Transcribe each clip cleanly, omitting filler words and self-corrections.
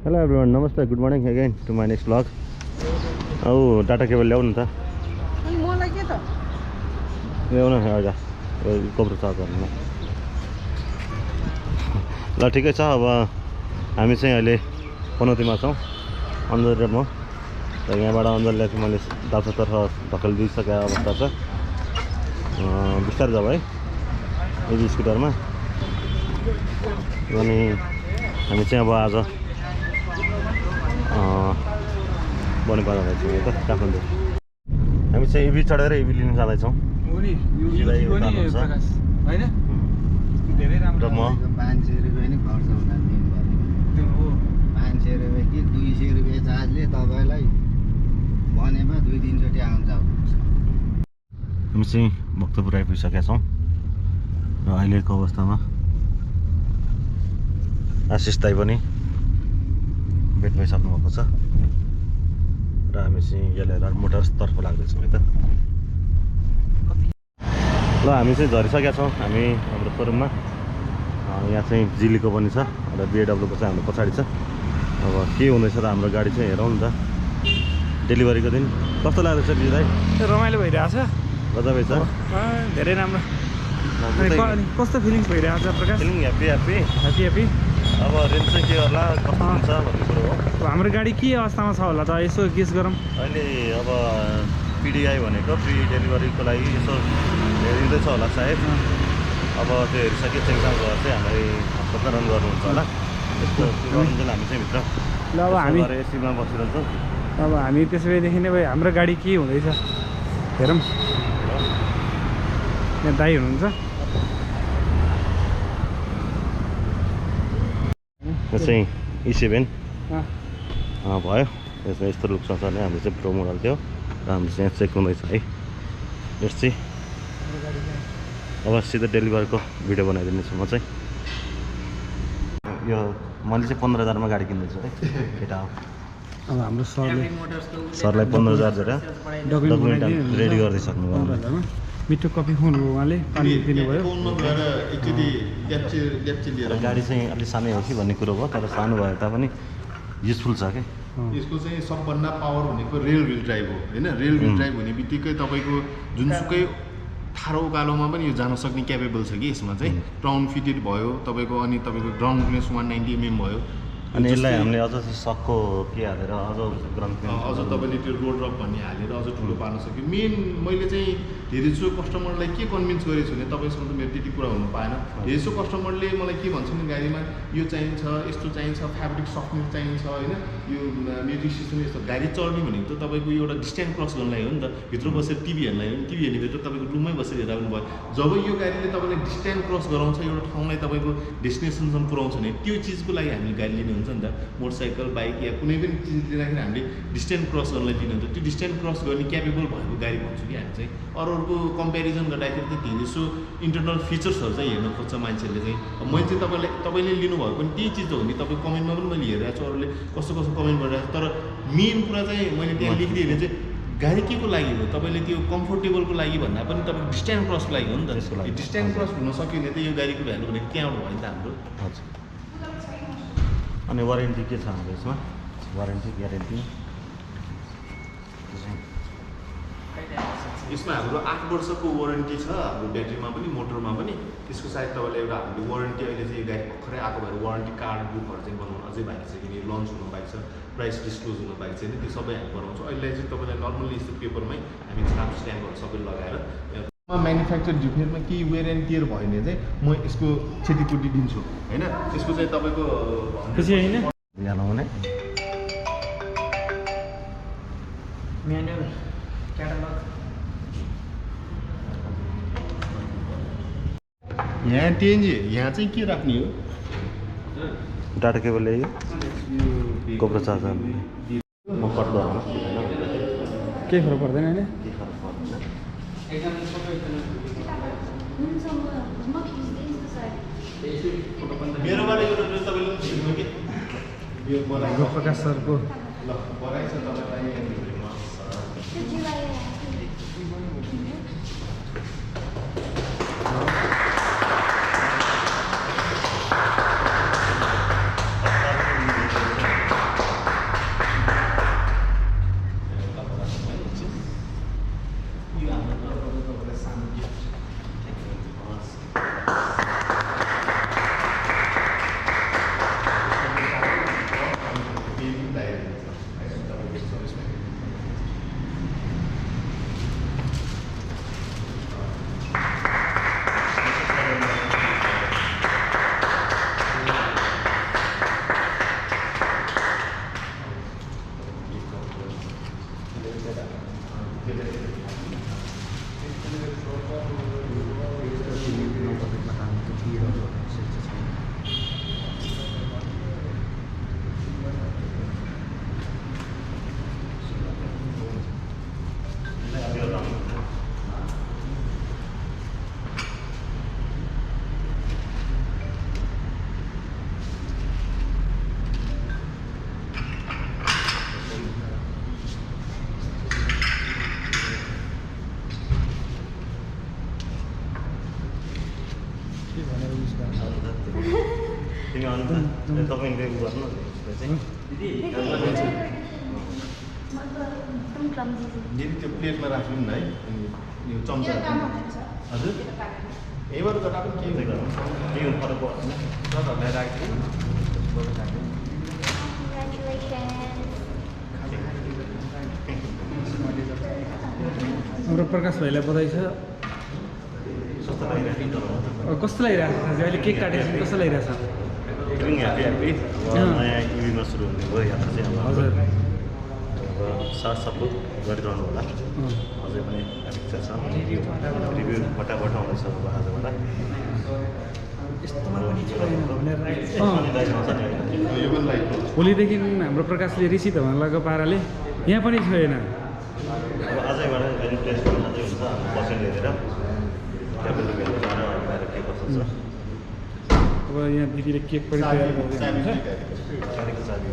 Hello everyone, नमस्ते, good morning again to my next blog. औ data cable ल्याउनु त, मलाई के त ल्याउनु एउटा कोब्रो चार्जरमा। ल ठिकै छ। अब हामी चाहिँ अहिले पनौतीमा छौँ, अन्जल र म। र यहाँबाट अन्जललाई चाहिँ मैले दार्चुतर्फ धकेलिदिइसकेको अवस्था छ। बिस्तारै जाऊ है एजी स्कुटरमा। अनि हामी चाहिँ अब आज बनिपारा जान्छौँ त काठमाडौँ। हामी चाहिँ इभी चढेर इभी लिन जाँदैछौँ। र म 500 रुपियाँ नि खर्च हुँदा दिनुभयो। 500 रुपियाँ कि 200 रुपियाँ चार्जले तपाईँलाई भनेमा 2-3 चोटि आउँछ। हामी चाहिँ भक्तपुर आइपुगिसकेका छौँ र अहिलेको अवस्थामा आशिष दाइ पनि भेट भइसक्नु भएको छ र हामी चाहिँ यसलाई मोटर्सतर्फ लाग्दैछौँ है त। ल हामी चाहिँ झरिसकेका छौँ हामी हाम्रो सोरुममा। यहाँ चाहिँ जिलीको पनि छ र बिएडब्लुको चाहिँ हाम्रो पछाडि छ। अब के हुँदैछ त हाम्रो गाडी चाहिँ हेरौँ नि त। डेलिभरीको दिन कस्तो लाग्दैछ बिजु दाइ? रमाइलो भइरहेछ, गजबै छ, धेरै राम्रो। कस्तो फिलिङ्स भइरहेछ Prakash? Feeling happy happy happy happy. अब रेन्ज चाहिँ के होला, कस्तो हुन्छ भन्ने कुरो हो। अब हाम्रो गाडी के अवस्थामा छ होला त, यसो गेस गरौँ। अहिले अब पिडिआई भनेको प्री डेलिभरीको लागि यसो हेरिँदैछ होला सायद। अब त्यो हेरिसके चेकजाम गरेर चाहिँ हामीलाई हस्पिटल रन गर्नुहुन्छ होला। त्यस्तो त्यो गर्नुन्जेल हामी चाहिँ भित्र ल अब हामी एसीमा बसिरहन्छौँ। अब हामी त्यसो भएदेखि नै हाम्रो गाडी के हुँदैछ हेरौँ। यहाँ दाइ हुनुहुन्छ। यो चाहिँ E7 भयो। यसमा यस्तो लुक्स छ भने हाम्रो चाहिँ प्रो मोडल थियो र हाम्रो चाहिँ यहाँ चेक हुँदैछ है। यस चाहिँ अब सिधै डेलिभरको भिडियो बनाइदिनेछु म चाहिँ। यो मैले चाहिँ 15,000मा गाडी किन्दैछु है, केटा हो। अब हाम्रो सरलाई 15,000 दिएर डकुमेन्ट रेडी गरिदिइसक्नु भयो। मिठो कफी खुवाउनु भयो उहाँले, पानी दिनुभयो। गाडी चाहिँ अलिक सानै हो कि भन्ने कुरो भयो, तर सानो भए तापनि युजफुल छ क्या। यसको चाहिँ सबभन्दा पावर भनेको रेल व्हिल ड्राइभ हो होइन। रेल व्हिल ड्राइभ हुने बित्तिकै तपाईँको जुनसुकै ठाडो उकालोमा पनि यो जान सक्ने क्यापेबल छ कि यसमा चाहिँ। क्राउन फिटेड भयो तपाईँको, अनि तपाईँको ग्राउन्ड क्लियरेन्स 190 mm भयो। अनि यसलाई हामीले अझ सक्को के हालेर अझ ग्राउन्ड अझ तपाईँले त्यो रोड रक भन्ने हालेर अझ ठुलो पार्न सक्यो। मेन मैले चाहिँ धेरैजसो कस्टमरलाई के कन्भिन्स गरेको छु भने, तपाईँसँग त मेरो त्यति कुरा हुनु पाएन। धेरैजसो कस्टमरले मलाई के भन्छ भने गाडीमा यो चाहिन्छ, यस्तो चाहिन्छ, फेब्रिक सफ्टवेयर चाहिन्छ होइन, यो म्युजिक सिस्टम यस्तो। गाडी चढ्ने भनेको त तपाईँको एउटा डिस्टेन्स क्रस गर्नलाई हो नि त, भित्र बसेर टिभी हेर्नलाई हो नि। टिभी हेर्ने भित्र तपाईँको रुममै बसेर हेर्दा पनि भयो। जब यो गाडीले तपाईँलाई डिस्टेन्स क्रस गराउँछ, एउटा ठाउँलाई तपाईँको डेस्टिनेसनसम्म पुऱ्याउँछ भने त्यो चिजको लागि हामीले गाडी लिने हुन्छ नि त। मोटरसाइकल, बाइक या कुनै पनि चिज लिँदाखेरि हामीले डिस्टेन्स क्रस गर्नलाई लिनुहुन्छ। त्यो डिस्टेन्स क्रस गर्ने क्यापेबल भएको गाडी भन्छु कि हामी चाहिँ। अरूहरूको कम्पेरिजन गर्दाखेरि चाहिँ धेरैजसो इन्टरनल फिचर्सहरू चाहिँ हेर्न खोज्छ मान्छेले चाहिँ। मैले चाहिँ तपाईँले लिनुभएको पनि त्यही चिज हो भने तपाईँको कमेन्टमा पनि मैले हेरिरहेको छु, अरूले कस्तो कस्तो कमेन्ट गरिरहेको छ। तर मेन कुरा चाहिँ मैले त्यहाँ लेखिदिएँ भने चाहिँ गाडी के को लागि हो, तपाईँले त्यो कम्फोर्टेबलको लागि भन्दा पनि तपाईँको डिस्टेन्स क्रसको लागि हो नि त। त्यसको लागि डिस्टेन्स क्रस हुन सक्यो भने त यो गाडीको भ्यालु भनेको त्यहाँबाट भयो नि त हाम्रो। हजुर। अनि वारेन्टी के छ हाम्रो यसमा? वारेन्टी ग्यारेन्टी यसमा हाम्रो 8 वर्षको वारेन्टी छ हाम्रो ब्याट्रीमा पनि मोटरमा पनि। त्यसको सायद तपाईँले एउटा हामीले वारेन्टी अहिले चाहिँ गाडी भर्खरै आएको भएर वारेन्टी कार्ड बुकहरू चाहिँ बनाउनु अझै बाँकी छ, किनकि लन्च हुनु बाँकी छ, प्राइस डिस्क्लोज हुनु बाँकी छैन। त्यो सबै हामी बनाउँछौँ। अहिले चाहिँ तपाईँलाई नर्मली यस्तो पेपरमै हामी स्टाम्प स्ट्याम्पहरू सबै लगाएर म्यानुफ्याक्चर डिफेक्टमा केही वेयर एन्ड टियर भयो भने चाहिँ म यसको क्षतिपूर्ति दिन्छु होइन। यसको चाहिँ तपाईँको खुसी होइन जानुहुने म्यानुअल क्याटालग। यहाँ टेन्ज यहाँ चाहिँ के राख्ने हो? डाटा केबल ल्यायो, कोब्रो चार्जर म कट गर्नु केही फरक पर्दैन होइन। के फरक पर्दैन। मेरोबाट एउटा तपाईँले छिर्नु कि यो मलाई प्रकाश सरको ल बनाइछ तपाईँलाई। यदि त्यो प्लेटमा राख्नु नि है अनि यो चम्चा हजुर यहीँबाट कता पनि केही हुँदैन केही फरक पर्दैन तपाईँहरूलाई राखिदिनु हाम्रो प्रकाश भाइलाई बधाई छ कस्तो लागिरहेको कस्तो लागिरहेको छ अहिले केक काटेपछि कस्तो लागिरहेको छ ह्याप्पी ह्याप्पी नयाँ इभीमा सुरु हुने भयो यात्रा चाहिँ हजुर अब साथ सपोर्ट गरिरहनु होला अझै पनि अपेक्षा छ रिभ्यू फटाफट आउँदैछ अब आजबाट यो पनि लाइक भोलिदेखि हाम्रो प्रकाशले रिसिभ हुन लागेको पाराले यहाँ पनि छैन अब आजैबाट जुन टेस्ट गर्न अझै हुन्छ पर्सेन्ट हेरेर क्यापिटल भेल्यु बाहिर के कस्तो छ अब यहाँ दिदीले केक पनि तयार गर्दै हुनुहुन्छ गाडीको चाबी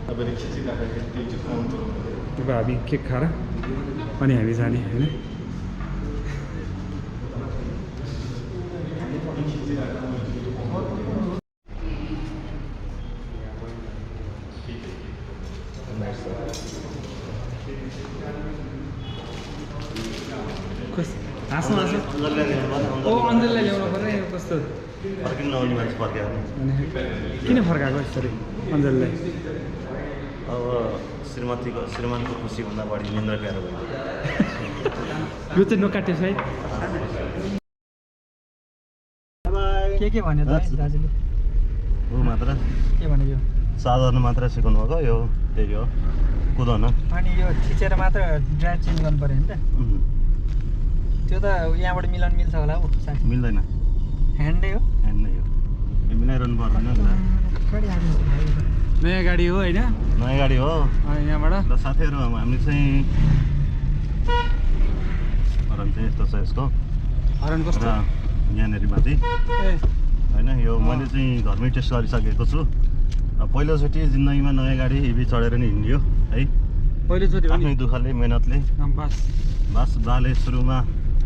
तपाईँले खिचिराखेको त्यो चाहिँ काउन्ट अब हामी केक खाएर अनि हामी जाने होइन हाँस्नु हाँस्नु ओ अञ्जललाई ल्याउनु पर्ने कस्तो फर्किनु नआउने मान्छे फर्क्यो भने किन फर्काएको यसरी अञ्जललाई अब श्रीमानको खुसीभन्दा बढी निन्द्रा प्यारो भयो यो चाहिँ नकाट्यो है के भन्यो त दाजुले ऊ मात्र के भन्यो यो साधारण मात्र सिकाउनु भएको यो त्यही हो कुदाउन अनि यो थिचेर मात्र ड्राइभ चेन्ज गर्नु पऱ्यो नि त त्यो त यहाँबाट मिलाउनु मिल्छ होला हौ साथी मिल्दैन ह्यान्डै हो ह्यान्ड नै हो यो मिलाइरहनु पर्दैन नि त नयाँ गाडी हो होइन नयाँ गाडी हो अनि यहाँबाट र साथीहरू हामी चाहिँ हरन चाहिँ यस्तो छ यसको हरन कस्तो र यहाँनिर माथि ए होइन यो मैले चाहिँ घरमै टेस्ट गरिसकेको छु र पहिलोचोटि जिन्दगीमा नयाँ गाडी इभी चढेर नि हिँडियो है पहिलोचोटि हो नि आफ्नै दुःखले मेहनतले बस बास बाले सुरुमा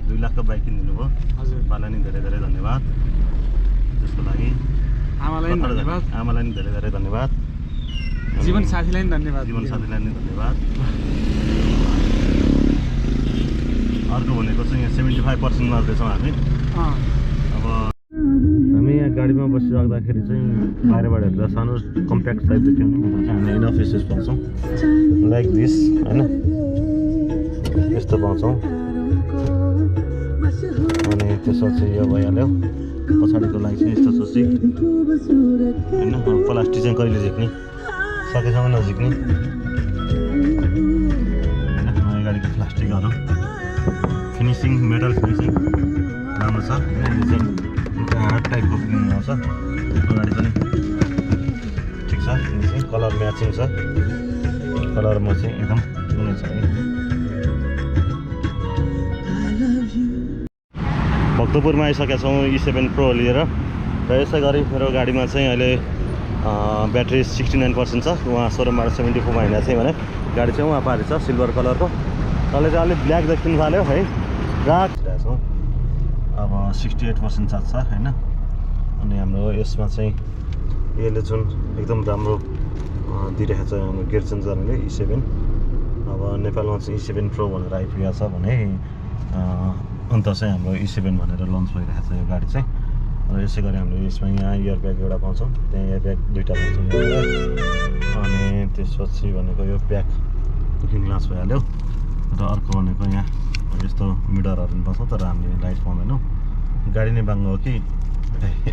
2 लाखको बाइक किनिदिनु भयो हजुर बालाई नि धेरै धेरै धन्यवाद त्यसको लागि आमालाई पनि धन्यवाद आमालाई नि धेरै धेरै धन्यवाद जीवन साथीलाई पनि धन्यवाद जीवन साथीलाई नि धन्यवाद अर्को भनेको चाहिँ यहाँ 75% नर्दैछौँ हामी अब हामी यहाँ गाडीमा बसिराख्दाखेरि चाहिँ बाहिरबाट हेर्दा सानो कम्प्याक्ट टाइप देख्यौँ नि हामी इनफ स्पेस पाउँछौँ लाइक दिस होइन यस्तो पाउँछौँ अनि त्यसपछि यो भइहाल्यो पछाडिको लागि चाहिँ यस्तो छ सिट होइन प्लास्टिक चाहिँ कहिले झिक्ने सकेसम्म नझिक्ने होइन नयाँ गाडीको प्लास्टिकहरू फिनिसिङ मेटल फिनिसिङ राम्रो छ होइन यो चाहिँ हार्ड टाइपको फिनिङ आउँछ अगाडि पनि ठिक छ फिनिसिङ कलर म्याचिङ छ कलरमा चाहिँ एकदम कुनै छ नि भक्तपुरमा आइसकेका छौँ E7 Pro लिएर र यसै गरी मेरो गाडीमा चाहिँ अहिले ब्याट्री 69% छ उहाँ सोरुमबाट 74 मा हिँडेको थिएँ भने गाडी चाहिँ उहाँ पारेको छ सिल्भर कलरको तले चाहिँ अलिक ब्ल्याक देखिन थाल्यो है रात छौँ अब 68% चार्ज छ होइन अनि हाम्रो यसमा चाहिँ यसले जुन एकदम राम्रो दिइरहेको छ हाम्रो गियर चेन्ज गर्नेले E7 अब नेपालमा चाहिँ E7 Pro भनेर आइपुगेको छ भने अन्त चाहिँ हाम्रो E7 भनेर लन्च भइरहेको छ यो गाडी चाहिँ र यसै गरी हामीले यसमा यहाँ इयर ब्याग एउटा पाउँछौँ त्यहाँ इयर ब्याग 2टा पाउँछौँ अनि त्यसपछि भनेको यो ब्याक लुकिङ ग्लास भइहाल्यो र अर्को भनेको यहाँ यस्तो मिररहरू पनि पाउँछौँ तर हामीले लाइट पाउँदैनौँ गाडी नै बाङ्गो हो कि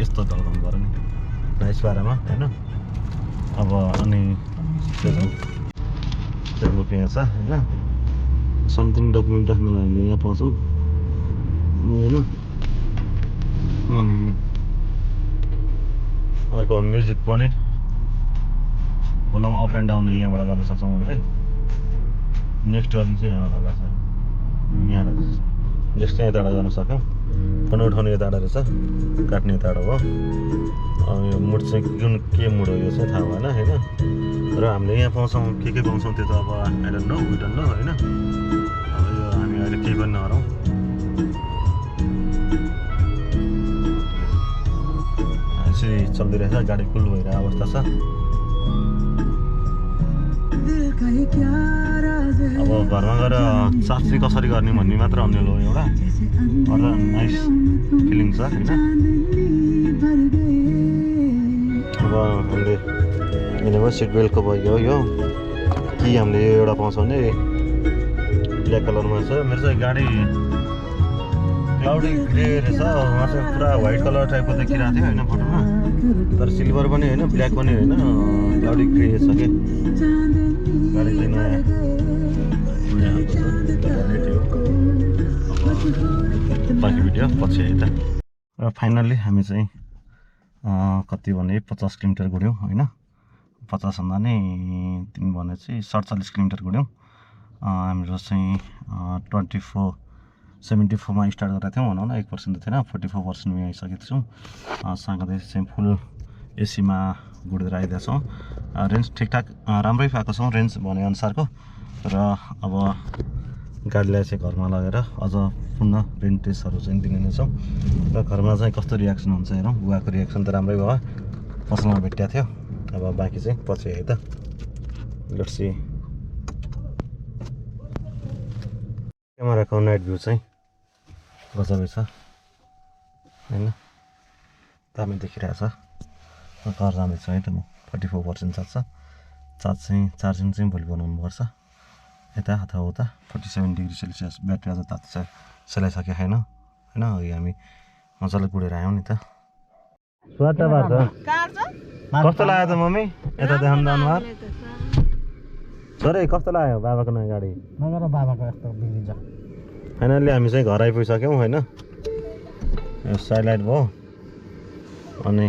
यस्तो ढल्काउनु पऱ्यो नि नाइस पारामा होइन अब अनि फेसबुक यहाँ छ होइन समथिङ डकुमेन्ट राख्नुलाई हामीले यहाँ पाउँछौँ होइन अर्को म्युजिक पनि भोलुम अप एन्ड डाउन यहाँबाट गर्न सक्छौँ है नेक्स्ट गर्नु चाहिँ यहाँ होला यहाँ नेक्स्ट चाहिँ यताबाट गर्न सक्यौँ फोन उठाउने यताबाट रहेछ काट्ने यताबाट हो यो मुड चाहिँ जुन के मुड हो यो चाहिँ थाहा भएन होइन र हामीले यहाँ पाउँछौँ के पाउँछौँ त्यो त अब I don't know we don't know होइन अब यो हामी अहिले केही पनि नगरौँ एसी चल्दिरहेछ गाडी फुल भइरहेको अवस्था छ अब घरमा गएर चार्ज चाहिँ कसरी गर्ने भन्ने मात्र अन्यलो एउटा अझ नाइस फिलिङ छ होइन अब हामीले लिनेको सिट बेल्टको भयो यो कि हामीले यो एउटा पाउँछ भने ब्ल्याक कलरमा छ मेरो चाहिँ गाडी क्लाउडी ग्रे रहेछ उहाँ चाहिँ पुरा व्हाइट कलर टाइपको देखिरहेको थियो होइन फोटोमा तर सिल्भर पनि होइन ब्ल्याक पनि होइन क्लाउडी ग्रे छ कि गाडी चाहिँ नयाँ बाँकी भिडियो पछि है त र फाइनल्ली हामी चाहिँ कति भने 50 किलोमिटर गुड्यौँ होइन 50 भन्दा नि 3 भने चाहिँ 47 किलोमिटर गुड्यौँ हाम्रो चाहिँ 74मा स्टार्ट गरेको थियौँ भनौँ न 1% त थिएन 44%मा आइसकेको छौँ सँगै चाहिँ फुल एसीमा गुडेर आइदिएको छौँ रेन्ज ठिकठाक राम्रै पाएको छौँ रेन्ज भनेअनुसारको र अब गाडीलाई चाहिँ घरमा लगेर अझ पुनः रेन्ज टेस्टहरू चाहिँ दिने नै छौँ र घरमा चाहिँ कस्तो रियाक्सन हुन्छ हेरौँ बुवाको रियाक्सन त राम्रै भयो पसलमा भेटिएको थियो अब बाँकी चाहिँ पछि है त लेट्स सी क्यामेराको नाइट भ्यू चाहिँ गजबै छ होइन दामी देखिरहेछ घर जाँदैछु है त म 44% चार्ज छ चार्जिङ चाहिँ भोलि बनाउनु पर्छ यता अथवा उता 47 डिग्री सेल्सियस ब्याट्री अझ तातो छ सेलाइसकेको छैन होइन अघि हामी मजाले गुडेर आयौँ नि त स्वाटा बाटो कस्तो लाग्यो त मम्मी यता देखाउनु धन्यवाद छोरी कस्तो लाग्यो बाबाको नयाँ गाडी नगर बाबाको यस्तो बिग्रिन्छ फाइनल्ली हामी चाहिँ घर आइपुगिसक्यौँ होइन यो साइलाइट भयो अनि